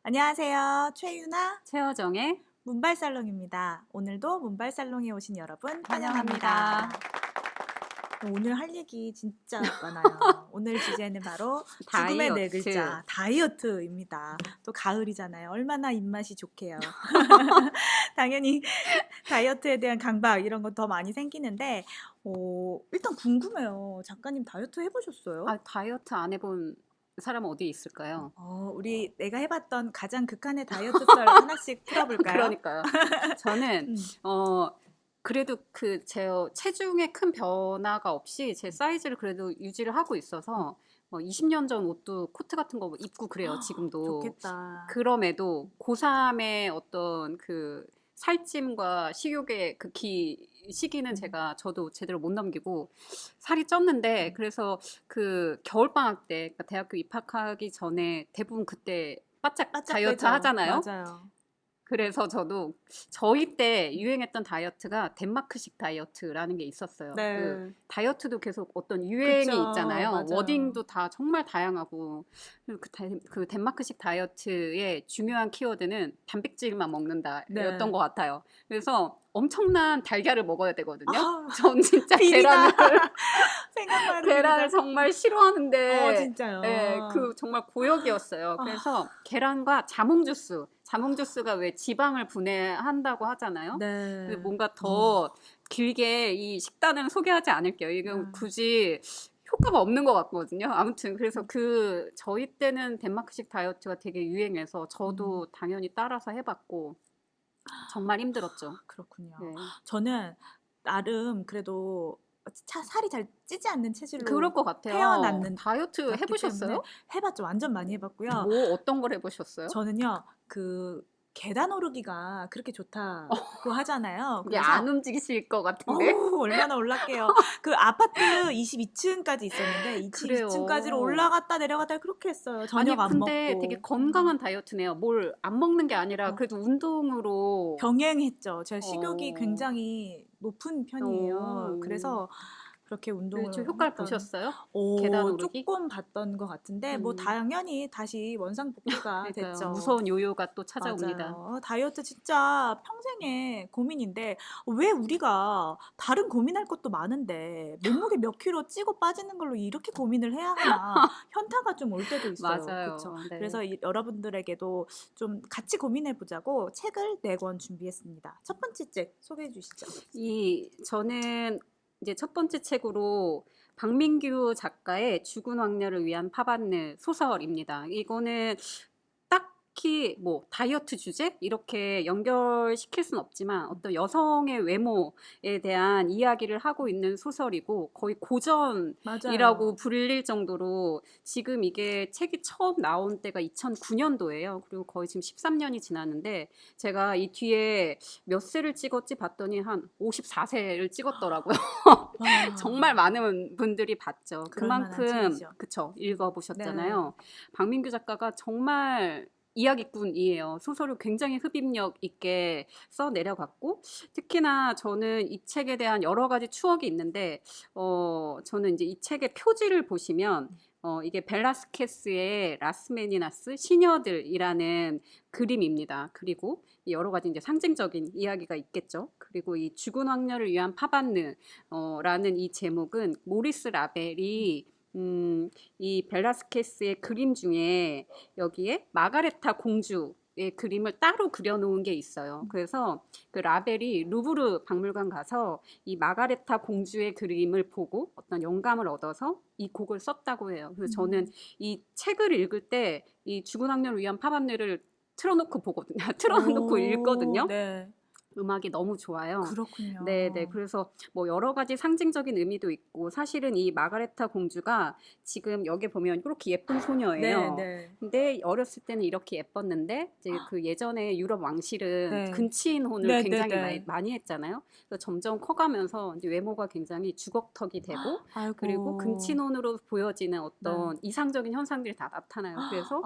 안녕하세요. 최유나 최여정의 문발살롱입니다. 오늘도 문발살롱에 오신 여러분 환영합니다. 오늘 할 얘기 진짜 많아요. 오늘 주제는 바로 죽음의 네 다이어트. 글자 다이어트입니다. 또 가을이잖아요. 얼마나 입맛이 좋게요. 당연히 다이어트에 대한 강박 이런 거 더 많이 생기는데 일단 궁금해요. 작가님 다이어트 해보셨어요? 다이어트 안 해본 사람은 어디 있을까요? 우리 내가 해봤던 가장 극한의 다이어트 썰 하나씩 풀어볼까요? 그러니까요. 저는 음. 그래도 제 체중에 큰 변화가 없이 제 사이즈를 그래도 유지를 하고 있어서 20년 전 옷도 코트 같은 거 입고 그래요, 지금도. 좋겠다. 그럼에도 고3의 어떤 그 살찜과 식욕의 시기는 저도 제대로 못 넘기고 살이 쪘는데, 그래서 그 겨울방학 때, 그러니까 대학교 입학하기 전에 대부분 그때 바짝 다이어트 빼죠. 하잖아요. 맞아요. 그래서 저도 저희 때 유행했던 다이어트가 덴마크식 다이어트라는 게 있었어요. 네. 그 다이어트도 계속 어떤 유행이 그쵸, 있잖아요. 맞아요. 워딩도 다 정말 다양하고. 그리고 그 덴마크식 다이어트의 중요한 키워드는 단백질만 먹는다 네. 였던 것 같아요. 그래서 엄청난 달걀을 먹어야 되거든요. 아, 전 진짜 비리다. 계란을 생각만 계란을 정말 싫어하는데 진짜요. 그 정말 고역이었어요. 그래서 계란과 자몽 주스가 왜 지방을 분해한다고 하잖아요. 네. 뭔가 더 길게 이 식단을 소개하지 않을게요. 이건 굳이 효과가 없는 것 같거든요. 아무튼 그래서 저희 때는 덴마크식 다이어트가 되게 유행해서 저도 당연히 따라서 해봤고 정말 힘들었죠. 그렇군요. 네. 저는 나름 그래도 살이 잘 찌지 않는 체질로 그럴 것 같아요. 태어났는 다이어트 해보셨어요? 해봤죠. 완전 많이 해봤고요. 뭐 어떤 걸 해보셨어요? 저는요 계단 오르기가 그렇게 좋다고 하잖아요. 이게 안 움직이실 것 같은데. 얼마나 올랐게요. 그 아파트 22층까지 있었는데 그래요. 22층까지로 올라갔다 내려갔다 그렇게 했어요. 저녁 안 먹고. 근데 되게 건강한 다이어트네요. 뭘 안 먹는 게 아니라 그래도 운동으로 병행했죠. 제가 식욕이 굉장히 높은 편이에요. 그래서 그렇게 운동을 좀 효과를 보셨어요? 계단 오르기? 조금 봤던 것 같은데 뭐 당연히 다시 원상복구가 됐죠. 무서운 요요가 또 찾아옵니다. 맞아요. 다이어트 진짜 평생의 고민인데 왜 우리가 다른 고민할 것도 많은데 몸무게 몇 킬로 찌고 빠지는 걸로 이렇게 고민을 해야 하나 현타가 좀 올 때도 있어요. 맞아요. 그쵸? 네. 그래서 여러분들에게도 좀 같이 고민해 보자고 책을 4권 준비했습니다. 첫 번째 책 소개해 주시죠. 저는 이제 첫 번째 책으로 박민규 작가의 죽은 왕녀를 위한 파반느 소설입니다. 이거는 딱히 뭐 다이어트 주제 이렇게 연결시킬 수는 없지만 어떤 여성의 외모에 대한 이야기를 하고 있는 소설이고 거의 고전이라고 맞아요. 불릴 정도로 지금 이게 책이 처음 나온 때가 2009년도예요. 그리고 거의 지금 13년이 지났는데 제가 이 뒤에 몇 세를 찍었지 봤더니 한 54세를 찍었더라고요. 정말 많은 분들이 봤죠. 그만큼 그쵸, 읽어보셨잖아요. 네. 박민규 작가가 정말 이야기꾼이에요. 소설을 굉장히 흡입력 있게 써 내려갔고 특히나 저는 이 책에 대한 여러 가지 추억이 있는데 저는 이제 이 책의 표지를 보시면 이게 벨라스케스의 라스메니나스 시녀들이라는 그림입니다. 그리고 여러 가지 이제 상징적인 이야기가 있겠죠. 그리고 이 죽은 왕녀를 위한 파반느라는 이 제목은 모리스 라벨이 이 벨라스케스의 그림 중에 여기에 마가레타 공주의 그림을 따로 그려놓은 게 있어요. 그래서 그 라벨이 루브르 박물관 가서 이 마가레타 공주의 그림을 보고 어떤 영감을 얻어서 이 곡을 썼다고 해요. 그래서 저는 이 책을 읽을 때 이 죽은 왕녀를 위한 파반느를 틀어놓고 보거든요. 틀어놓고 읽거든요. 네. 음악이 너무 좋아요. 그렇군요. 네. 그래서 뭐 여러 가지 상징적인 의미도 있고 사실은 이 마가레타 공주가 지금 여기 보면 이렇게 예쁜 소녀예요. 네. 근데 어렸을 때는 이렇게 예뻤는데 이제 그 예전에 유럽 왕실은 근친혼을 굉장히 많이 했잖아요. 그래서 점점 커가면서 이제 외모가 굉장히 주걱턱이 되고 그리고 근친혼으로 보여지는 어떤 이상적인 현상들이 다 나타나요. 그래서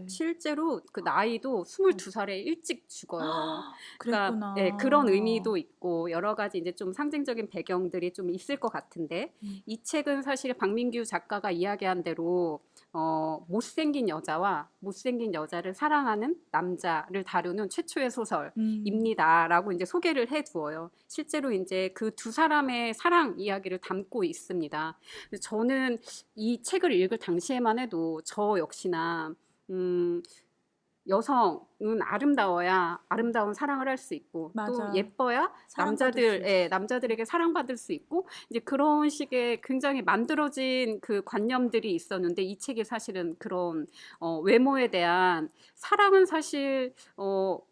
실제로 그 나이도 22살에 일찍 죽어요. 그러니까 예, 그런 어. 의미도 있고 여러 가지 이제 좀 상징적인 배경들이 좀 있을 것 같은데 이 책은 사실 박민규 작가가 이야기한 대로 못생긴 여자와 못생긴 여자를 사랑하는 남자를 다루는 최초의 음. 소설입니다라고 이제 소개를 해 두어요. 실제로 이제 그 두 사람의 사랑 이야기를 담고 있습니다. 그래서 저는 이 책을 읽을 당시에만 해도 저 역시나 음, 여성은 아름다워야 아름다운 사랑을 할 수 있고 또 맞아. 예뻐야 사랑받을 수 있어. 남자들에게 사랑받을 수 있고 이제 그런 식의 굉장히 만들어진 그 관념들이 있었는데 이 책이 사실은 그런 외모에 대한 사랑은 사실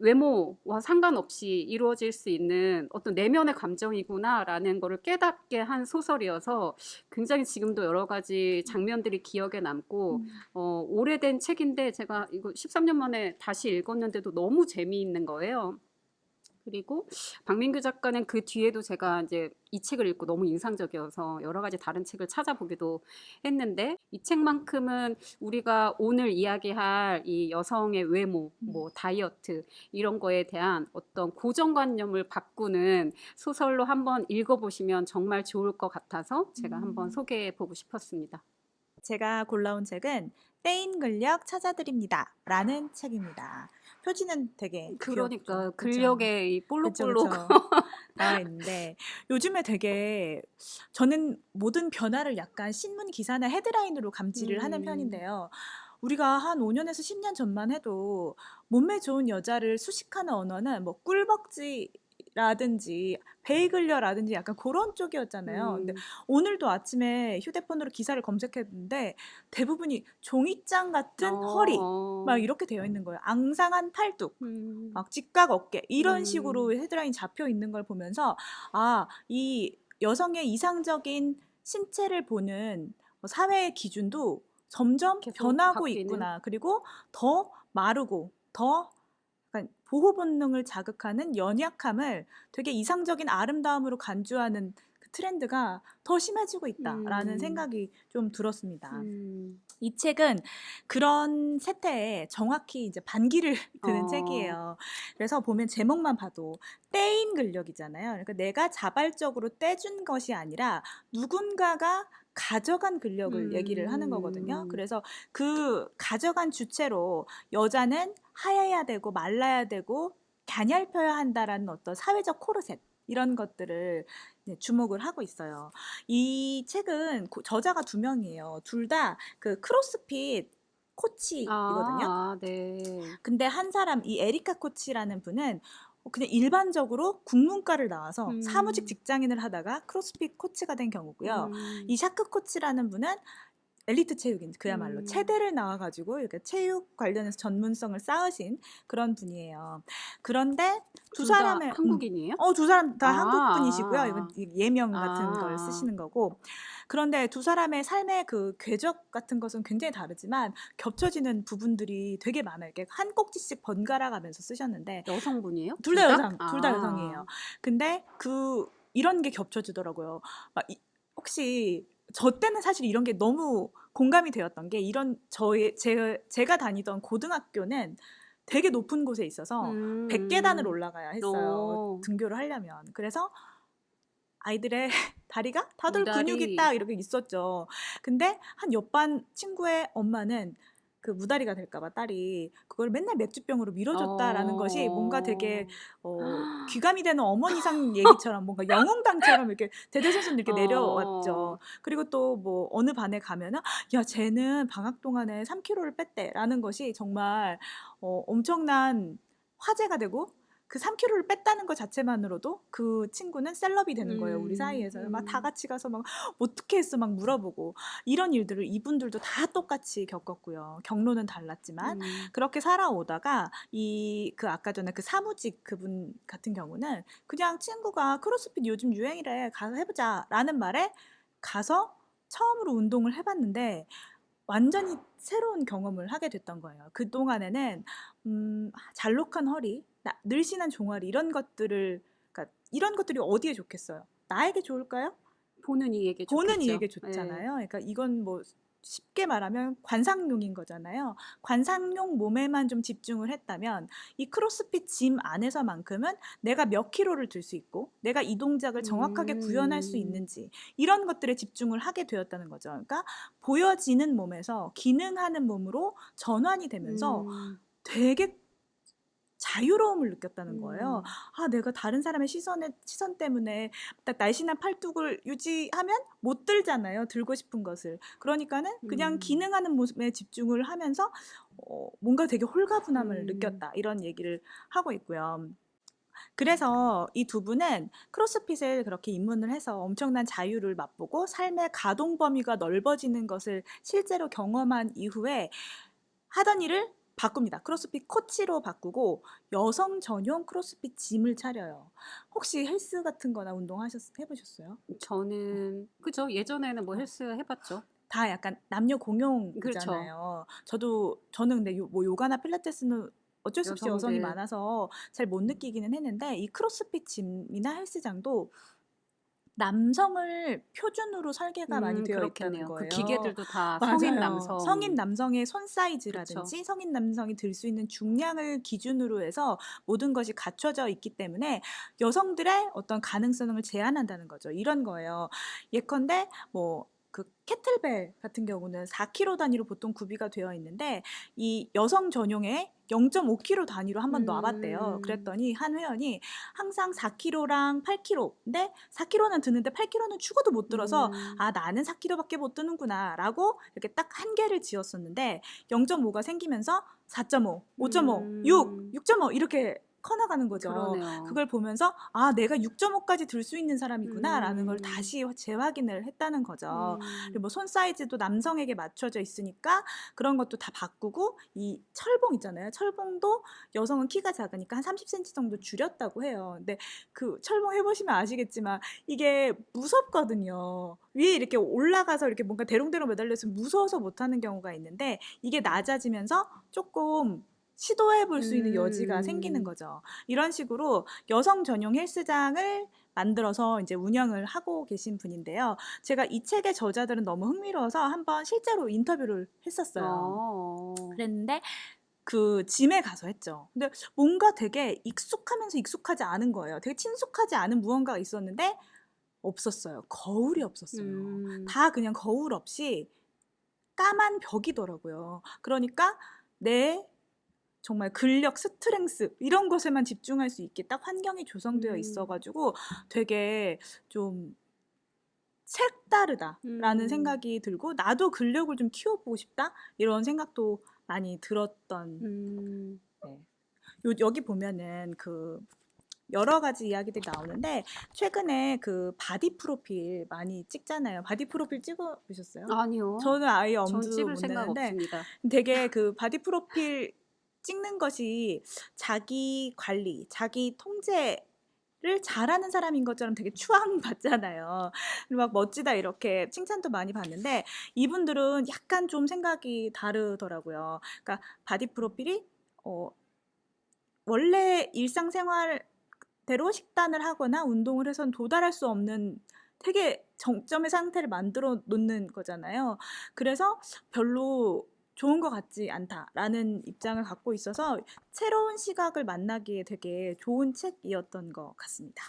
외모와 상관없이 이루어질 수 있는 어떤 내면의 감정이구나라는 거를 깨닫게 한 소설이어서 굉장히 지금도 여러 가지 장면들이 기억에 남고 음. 오래된 책인데 제가 이거 13년 만에 다시 읽었는데도 너무 재미있는 거예요. 그리고 박민규 작가는 그 뒤에도 제가 이제 이 책을 읽고 너무 인상적이어서 여러 가지 다른 책을 찾아보기도 했는데 이 책만큼은 우리가 오늘 이야기할 이 여성의 외모, 뭐 다이어트 이런 거에 대한 어떤 고정관념을 바꾸는 소설로 한번 읽어보시면 정말 좋을 것 같아서 제가 한번 음. 소개해보고 싶었습니다. 제가 골라온 책은 떼인 근력 찾아드립니다. 라는 책입니다. 표지는 되게 귀엽죠. 그러니까 그쵸? 근력의 이 그쵸, 볼록볼록 그쵸. 나와 있는데 요즘에 되게 저는 모든 변화를 약간 신문 기사나 헤드라인으로 감지를 하는 음. 편인데요. 우리가 한 5년에서 10년 전만 해도 몸매 좋은 여자를 수식하는 언어는 뭐 꿀벅지라든지 베이글녀라든지 약간 그런 쪽이었잖아요. 근데 음. 오늘도 아침에 휴대폰으로 기사를 검색했는데 대부분이 종이장 어, 같은 허리 막 어. 이렇게 되어 있는 거예요. 앙상한 팔뚝. 음. 막 직각 어깨 이런 식으로 음. 헤드라인 잡혀 있는 걸 보면서 아, 이 여성의 이상적인 신체를 보는 사회의 기준도 점점 계속 변하고 바뀌는. 있구나. 그리고 더 마르고 더 약간 보호 본능을 자극하는 연약함을 되게 이상적인 아름다움으로 간주하는 그 트렌드가 더 심해지고 있다라는 음. 생각이 좀 들었습니다. 음. 이 책은 그런 세태에 정확히 이제 반기를 드는 어. 책이에요. 그래서 보면 제목만 봐도 떼인 근력이잖아요. 그러니까 내가 자발적으로 떼준 것이 아니라 누군가가 가져간 근력을 얘기를 하는 거거든요. 음. 그래서 그 가져간 주체로 여자는 하얘야 되고 말라야 되고 가냘펴야 한다라는 어떤 사회적 코르셋 이런 것들을 주목을 하고 있어요. 이 책은 저자가 두 명이에요. 둘 다 그 크로스핏 코치이거든요. 아, 네. 근데 한 사람, 이 에리카 코치라는 분은 그냥 일반적으로 국문과를 나와서 사무직 음. 직장인을 하다가 크로스핏 코치가 된 경우고요. 음. 이 샤크 코치라는 분은 엘리트 체육인 그야말로 음. 체대를 나와가지고 이렇게 체육 관련해서 전문성을 쌓으신 그런 분이에요. 그런데 두 둘 다 사람의 한국인이에요? 두 사람 다 한국 분이시고요. 이건 아. 예명 아. 같은 걸 아. 쓰시는 거고. 그런데 두 사람의 삶의 그 궤적 같은 것은 굉장히 다르지만 겹쳐지는 부분들이 되게 많아요. 이렇게 한 꼭지씩 번갈아 가면서 쓰셨는데 여성분이에요? 둘 둘 다 다? 둘 다 아. 여성이에요. 근데 이런 게 겹쳐지더라고요. 혹시 저 때는 사실 이런 게 너무 공감이 되었던 게 제가 다니던 고등학교는 되게 높은 곳에 있어서 100계단을 음. 올라가야 했어요. 어. 등교를 하려면. 그래서 아이들의 다리가 다들 근육이 무다리. 딱 이렇게 있었죠. 근데 한 옆반 친구의 엄마는 그 무다리가 될까 봐 딸이 그걸 맨날 맥주병으로 밀어줬다라는 것이 뭔가 되게 어. 귀감이 되는 어머니상 얘기처럼 뭔가 영웅당처럼 이렇게 대대손손 이렇게 어. 내려왔죠. 그리고 또 뭐 어느 반에 가면은 야, 쟤는 방학 동안에 3kg를 뺐대라는 것이 정말 엄청난 화제가 되고 그 3kg를 뺐다는 것 자체만으로도 그 친구는 셀럽이 되는 거예요, 우리 사이에서. 막 다 같이 가서 막 어떻게 했어 막 물어보고 이런 일들을 이분들도 다 똑같이 겪었고요. 경로는 달랐지만 음. 그렇게 살아오다가 그 아까 전에 그 사무직 그분 같은 경우는 그냥 친구가 크로스핏 요즘 유행이래 가서 해보자라는 말에 가서 처음으로 운동을 해봤는데 완전히 새로운 경험을 하게 됐던 거예요. 그동안에는 잘록한 허리, 늘씬한 종아리 이런 것들이 어디에 좋겠어요? 나에게 좋을까요? 보는 이에게 보는 좋겠죠. 이에게 예. 좋잖아요. 그러니까 이건 뭐 쉽게 말하면 관상용인 거잖아요. 관상용 몸에만 좀 집중을 했다면 이 크로스핏 짐 안에서만큼은 내가 몇 킬로를 들 수 있고 내가 이 동작을 정확하게 구현할 수 있는지 이런 것들에 집중을 하게 되었다는 거죠. 그러니까 보여지는 몸에서 기능하는 몸으로 전환이 되면서 되게 자유로움을 느꼈다는 거예요. 아, 내가 다른 사람의 시선 때문에 딱 날씬한 팔뚝을 유지하면 못 들잖아요. 들고 싶은 것을. 그러니까는 그냥 기능하는 모습에 집중을 하면서 뭔가 되게 홀가분함을 느꼈다. 이런 얘기를 하고 있고요. 그래서 이 두 분은 크로스핏을 그렇게 입문을 해서 엄청난 자유를 맛보고 삶의 가동 범위가 넓어지는 것을 실제로 경험한 이후에 하던 일을 바꿉니다. 크로스핏 코치로 바꾸고 여성 전용 크로스핏 짐을 차려요. 혹시 헬스 같은 거나 운동 해보셨어요? 저는 그죠. 예전에는 뭐 헬스 해봤죠. 다 약간 남녀 그렇죠. 공용이잖아요. 저는 근데 뭐 요가나 필라테스는 어쩔 수 없이 여성이 여성들. 많아서 잘 못 느끼기는 했는데 이 크로스핏 짐이나 헬스장도 남성을 표준으로 설계가 많이 되어 있다는 그렇겠네요. 그 거예요. 기계들도 다 성인 맞아요. 남성. 성인 남성의 손 그쵸. 사이즈라든지 성인 남성이 들 수 있는 중량을 기준으로 해서 모든 것이 갖춰져 있기 때문에 여성들의 어떤 가능성을 제한한다는 거죠. 이런 거예요. 예컨대 뭐 그 캐틀벨 같은 경우는 4kg 단위로 보통 구비가 되어 있는데 이 여성 전용의 0.5kg 단위로 한번 놔봤대요. 그랬더니 한 회원이 항상 4kg랑 8kg인데 4kg는 드는데 8kg는 죽어도 못 들어서 아, 나는 4kg밖에 못 드는구나 라고 이렇게 딱 한계를 지었었는데 0.5가 생기면서 4.5, 5.5, 6, 6.5 이렇게 커나가는 거죠. 그러네요. 그걸 보면서 아, 내가 6.5까지 들 수 있는 사람이구나 라는 걸 다시 재확인을 했다는 거죠. 그리고 뭐 손 사이즈도 남성에게 맞춰져 있으니까 그런 것도 다 바꾸고 이 철봉 있잖아요. 철봉도 여성은 키가 작으니까 한 30cm 정도 줄였다고 해요. 근데 그 철봉 해보시면 아시겠지만 이게 무섭거든요. 위에 이렇게 올라가서 이렇게 뭔가 대롱대롱 매달려서 무서워서 못하는 경우가 있는데 이게 낮아지면서 조금 시도해 볼 수 있는 여지가 생기는 거죠. 이런 식으로 여성 전용 헬스장을 만들어서 이제 운영을 하고 계신 분인데요. 제가 이 책의 저자들은 너무 흥미로워서 한번 실제로 인터뷰를 했었어요. 그랬는데 그 짐에 가서 했죠. 근데 뭔가 되게 익숙하면서 익숙하지 않은 거예요. 되게 친숙하지 않은 무언가가 있었는데 없었어요. 거울이 없었어요. 다 그냥 거울 없이 까만 벽이더라고요. 그러니까 내 정말 근력, 스트렝스 이런 것에만 집중할 수 있게 딱 환경이 조성되어 있어가지고 되게 좀 색다르다라는 생각이 들고 나도 근력을 좀 키워보고 싶다 이런 생각도 많이 들었던. 네. 여기 보면은 그 여러 가지 이야기들이 나오는데 최근에 그 바디 프로필 많이 찍잖아요. 바디 프로필 찍어보셨어요? 아니요. 저는 아예 전 엄두도 찍을 못 생각 내는데 없습니다. 되게 그 바디 프로필 찍는 것이 자기 관리, 자기 통제를 잘하는 사람인 것처럼 되게 추앙받잖아요. 그리고 막 멋지다 이렇게 칭찬도 많이 받는데 이분들은 약간 좀 생각이 다르더라고요. 그러니까 바디 프로필이 원래 일상생활대로 식단을 하거나 운동을 해서는 도달할 수 없는 되게 정점의 상태를 만들어 놓는 거잖아요. 그래서 별로 좋은 것 같지 않다라는 입장을 갖고 있어서 새로운 시각을 만나기에 되게 좋은 책이었던 것 같습니다.